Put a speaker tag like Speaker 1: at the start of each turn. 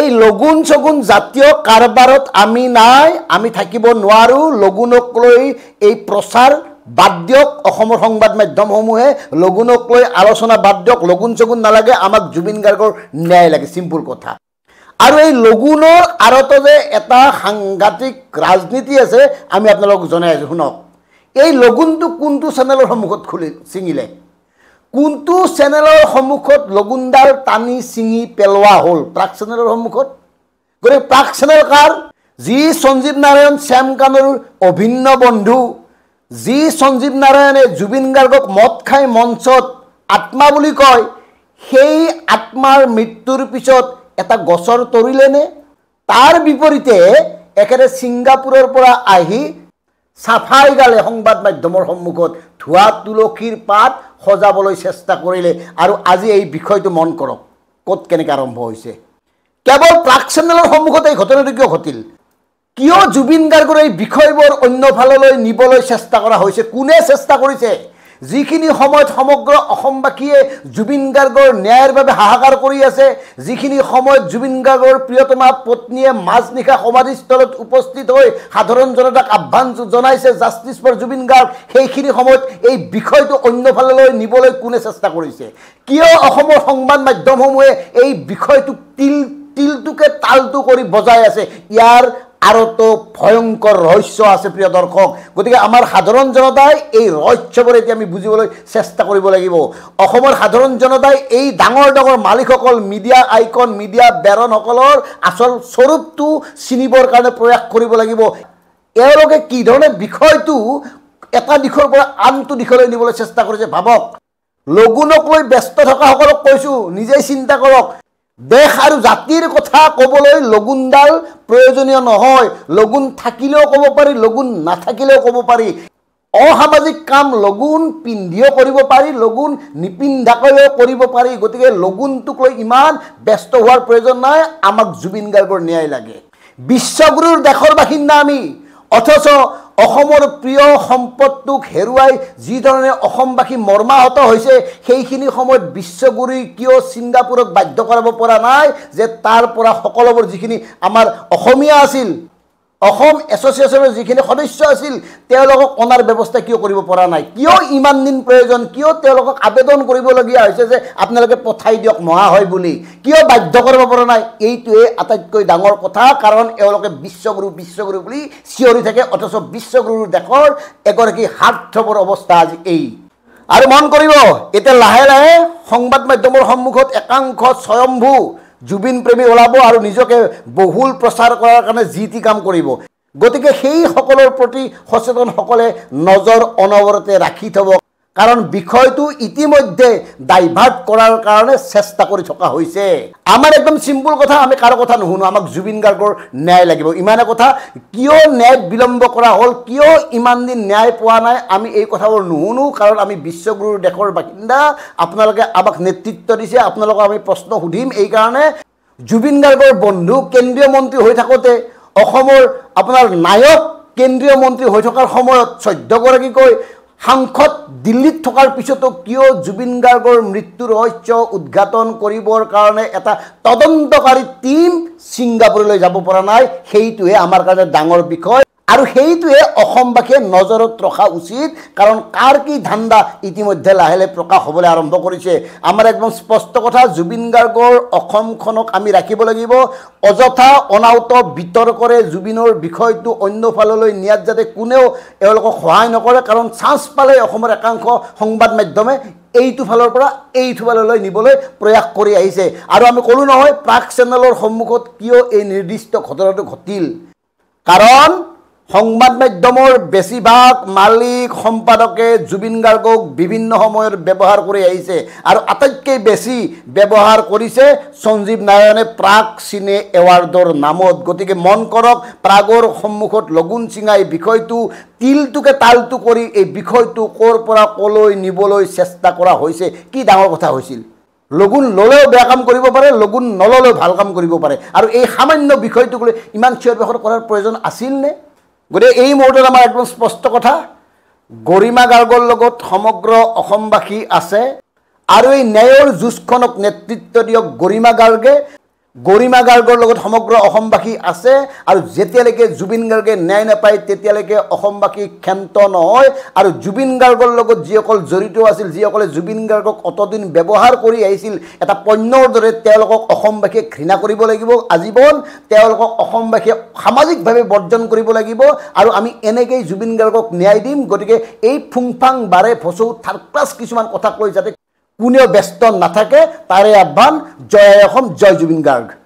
Speaker 1: এই লগুণ চগুণ জাতীয় কাৰবাৰত আমি নাই, আমি থাকিব নোৱাৰোঁ। লগুণক লৈ এই প্ৰচাৰ বাদ দিয়ক। অসমৰ সংবাদ মাধ্যমসমূহে লগুণক লৈ আলোচনা বাদ দিয়ক। লগুণ চগুণ নালাগে, আমাক জুবিন গাৰ্গৰ ন্যায় লাগে, চিম্পুল কথা। আৰু এই লগুণৰ আঁৰতো যে এটা সাংঘাতিক ৰাজনীতি আছে, আমি আপোনালোকক জনাই আছোঁ, শুনক। এই লগুণটো কোনটো চেনেলৰ সন্মুখত ছিঙিলে, কোনটো চেনেলৰ সন্মুখত লগুণডাল টানি ছিঙি পেলোৱা হ'ল? প্ৰাক চেনেলৰ সন্মুখত। গতিকে প্ৰাক চেনেল কাৰ? যি সঞ্জীৱ নাৰায়ণ শ্যাম কানুৰ অভিন্ন বন্ধু, যি সঞ্জীৱ নাৰায়ণে জুবিন গাৰ্গক মদ খাই মঞ্চত আত্মা বুলি কয়, সেই আত্মাৰ মৃত্যুৰ পিছত এটা গছৰ তৰিলেনে? তাৰ বিপৰীতে একেবাৰে ছিংগাপুৰৰ পৰা আহি চাফাই গালে সংবাদ মাধ্যমৰ সন্মুখত, ধোৱা তুলসীৰ পাত সজাবলৈ চেষ্টা কৰিলে। আৰু আজি এই বিষয়টো মন কৰক, ক'ত কেনেকৈ আৰম্ভ হৈছে। কেৱল প্ৰাক চেনেলৰ সন্মুখত এই ঘটনাটো কিয় ঘটিল? কিয় জুবিন গাৰ্গৰ এই বিষয়বোৰ অন্য ফাললৈ নিবলৈ চেষ্টা কৰা হৈছে? কোনে চেষ্টা কৰিছে? যিখিনি সময়ত সমগ্ৰ অসমবাসীয়ে জুবিন গাৰ্গৰ ন্যায়ৰ বাবে হাহাকাৰ কৰি আছে, যিখিনি সময়ত জুবিন গাৰ্গৰ প্ৰিয়তমা পত্নীয়ে মাজনিশা সমাধিস্থলত উপস্থিত হৈ সাধাৰণ জনতাক আহ্বান জনাইছে জাষ্টিছ ফৰ জুবিন গাৰ্গ, সেইখিনি সময়ত এই বিষয়টো অন্য ফাললৈ নিবলৈ কোনে চেষ্টা কৰিছে? কিয় অসমৰ সংবাদ মাধ্যমসমূহে এই বিষয়টোক তিলটোকে তালটো কৰি বজাই আছে? ইয়াৰ আৰতো ভয়ংকৰ ৰহস্য আছে প্ৰিয় দৰ্শক। গতিকে আমাৰ সাধাৰণ জনতাই এই ৰহস্যবোৰ এতিয়া আমি বুজিবলৈ চেষ্টা কৰিব লাগিব। অসমৰ সাধাৰণ জনতাই এই ডাঙৰ ডাঙৰ মালিকসকল, মিডিয়া আইকন, মিডিয়া বেৰনসকলৰ আচল স্বৰূপটো চিনিবৰ কাৰণে প্ৰয়াস কৰিব লাগিব। এওঁলোকে কি ধৰণে বিষয়টো এটা দিশৰ পৰা আনটো দিশলৈ নিবলৈ চেষ্টা কৰিছে ভাবক। লগুণক লৈ ব্যস্ত থকাসকলক কৈছোঁ, নিজেই চিন্তা কৰক। দেশ আৰু জাতিৰ কথা ক'বলৈ লগুণডাল প্ৰয়োজনীয় নহয়। লগুণ থাকিলেও ক'ব পাৰি, লগুণ নাথাকিলেও ক'ব পাৰি। অসামাজিক কাম লগুণ পিন্ধিও কৰিব পাৰি, লগুণ নিপিন্ধাকৈও কৰিব পাৰি। গতিকে লগুণটোক লৈ ইমান ব্যস্ত হোৱাৰ প্ৰয়োজন নাই। আমাক জুবিন গাৰ্গৰ ন্যায় লাগে। বিশ্বগুৰুৰ দেশৰ বাসিন্দা আমি, অথচ অসমৰ প্ৰিয় সম্পদটোক হেৰুৱাই যি ধৰণে অসমবাসী মৰ্মাহত হৈছে, সেইখিনি সময়ত বিশ্বগুৰুই কিয় ছিংগাপুৰক বাধ্য কৰাব পৰা নাই যে তাৰ পৰা সকলোবোৰ যিখিনি আমাৰ অসমীয়া আছিল, অসম এছ'চিয়েশ্যনৰ যিখিনি সদস্য আছিল, তেওঁলোকক অনাৰ ব্যৱস্থা কিয় কৰিব পৰা নাই? কিয় ইমান দিন প্ৰয়োজন? কিয় তেওঁলোকক আবেদন কৰিবলগীয়া হৈছে যে আপোনালোকে পঠাই দিয়ক মহাশয় বুলি? কিয় বাধ্য কৰিব পৰা নাই? এইটোৱে আটাইতকৈ ডাঙৰ কথা। কাৰণ এওঁলোকে বিশ্বগুৰু বিশ্বগুৰু বুলি চিঞৰি থাকে, অথচ বিশ্বগুৰুৰ দেশৰ এগৰাকী স্বাৰ্থপৰ অৱস্থা আজি এই। আৰু মন কৰিব, এতিয়া লাহে লাহে সংবাদ মাধ্যমৰ সন্মুখত একাংশ স্বয়ম্ভূ জুবিন প্ৰেমী ওলাব আৰু নিজকে বহুল প্ৰচাৰ কৰাৰ কাৰণে যি টি কাম কৰিব। গতিকে সেইসকলৰ প্ৰতি সচেতনসকলে নজৰ অনবৰতে ৰাখি থ'ব। কাৰণ বিষয়টো ইতিমধ্যে ডাইভাৰ্ট কৰাৰ কাৰণে চেষ্টা কৰি থকা হৈছে। আমাৰ একদম চিম্পুল কথা, আমি কাৰো কথা নুশুনো। আমাক জুবিন গাৰ্গৰ ন্যায় লাগিব, ইমানে কথা। কিয় ন্যায় বিলম্ব কৰা হ'ল, কিয় ইমান দিন ন্যায় পোৱা নাই, আমি এই কথাবোৰ নুশুনো। কাৰণ আমি বিশ্বগুৰুৰ দেশৰ বাসিন্দা। আপোনালোকে আমাক নেতৃত্ব দিছে, আপোনালোকক আমি প্ৰশ্ন সুধিম। এইকাৰণে জুবিন গাৰ্গৰ বন্ধু কেন্দ্ৰীয় মন্ত্ৰী হৈ থাকোঁতে, অসমৰ আপোনাৰ নায়ক কেন্দ্ৰীয় মন্ত্ৰী হৈ থকাৰ সময়ত 14গৰাকীকৈ সাংসদ দিল্লীত থকাৰ পিছতো কিয় জুবিন গাৰ্গৰ মৃত্যুৰ ৰহস্য উদ্ঘাটন কৰিবৰ কাৰণে এটা তদন্তকাৰী টীম ছিংগাপুৰলৈ যাব পৰা নাই? সেইটোৱে আমাৰ কাৰণে ডাঙৰ বিষয়। আৰু সেইটোৱে অসমবাসীয়ে নজৰত ৰখা উচিত। কাৰণ কাৰ কি ধান্দা ইতিমধ্যে লাহে লাহে প্ৰকাশ হ'বলৈ আৰম্ভ কৰিছে। আমাৰ একদম স্পষ্ট কথা, জুবিন গাৰ্গৰ অসমখনক আমি ৰাখিব লাগিব। অযথা অনাউত বিতৰ্কৰে জুবিনৰ বিষয়টো অন্য ফাললৈ নিয়াত যাতে কোনেও এওঁলোকক সহায় নকৰে। কাৰণ চান্স পালে অসমৰ একাংশ সংবাদ মাধ্যমে এইটো ফালৰ পৰা এইটো ফাললৈ নিবলৈ প্ৰয়াস কৰি আহিছে। আৰু আমি ক'লোঁ নহয়, প্ৰাক চেনেলৰ সন্মুখত কিয় এই নিৰ্দিষ্ট ঘটনাটো ঘটিল। কাৰণ সংবাদ মাধ্যমৰ বেছিভাগ মালিক সম্পাদকে জুবিন গাৰ্গক বিভিন্ন সময়ত ব্যৱহাৰ কৰি আহিছে। আৰু আটাইতকৈ বেছি ব্যৱহাৰ কৰিছে সঞ্জীৱ নাৰায়ণে প্ৰাগ চিনে এৱাৰ্ডৰ নামত। গতিকে মন কৰক, প্ৰাগৰ সন্মুখত লগুণ চিঙা এই বিষয়টো তিলটোকে তালটো কৰি এই বিষয়টো ক'ৰ পৰা ক'লৈ নিবলৈ চেষ্টা কৰা হৈছে। কি ডাঙৰ কথা হৈছিল? লগুণ ল'লেও বেয়া কাম কৰিব পাৰে, লগুণ নল'লেও ভাল কাম কৰিব পাৰে। আৰু এই সামান্য বিষয়টোক লৈ ইমান চিঞৰ বাখৰ কৰাৰ প্ৰয়োজন আছিল নে? গতিকে এই মুহূৰ্তত আমাৰ একদম স্পষ্ট কথা, গৰিমা গাৰ্গৰ লগত সমগ্ৰ অসমবাসী আছে। আৰু এই ন্যায়ৰ যুঁজখনক নেতৃত্ব দিয়ক গৰিমা গাৰ্গে। গৰিমা গাৰ্গৰ লগত সমগ্ৰ অসমবাসী আছে আৰু যেতিয়ালৈকে জুবিন গাৰ্গে ন্যায় নাপায় তেতিয়ালৈকে অসমবাসী ক্ষান্ত নহয় আৰু জুবিন গাৰ্গৰ লগত যিসকল জড়িত আছিল যিসকলে জুবিন গাৰ্গক অতদিন ব্যৱহাৰ কৰি আহিছিল এটা পণ্যৰ দৰে তেওঁলোকক অসমবাসীয়ে ঘৃণা কৰিব লাগিব আজীৱন তেওঁলোকক অসমবাসীয়ে সামাজিকভাৱে বৰ্জন কৰিব লাগিব আৰু আমি এনেকৈ জুবিন গাৰ্গক ন্যায় দিম গতিকে এই ফুংফাং বাৰে ফচৌ থাৰ্ড ক্লাছ কিছুমান কথা কৈ যাতে কোনেও ব্যস্ত নাথাকে তাৰে আহ্বান জয় অসম জয় জুবিন গাৰ্গ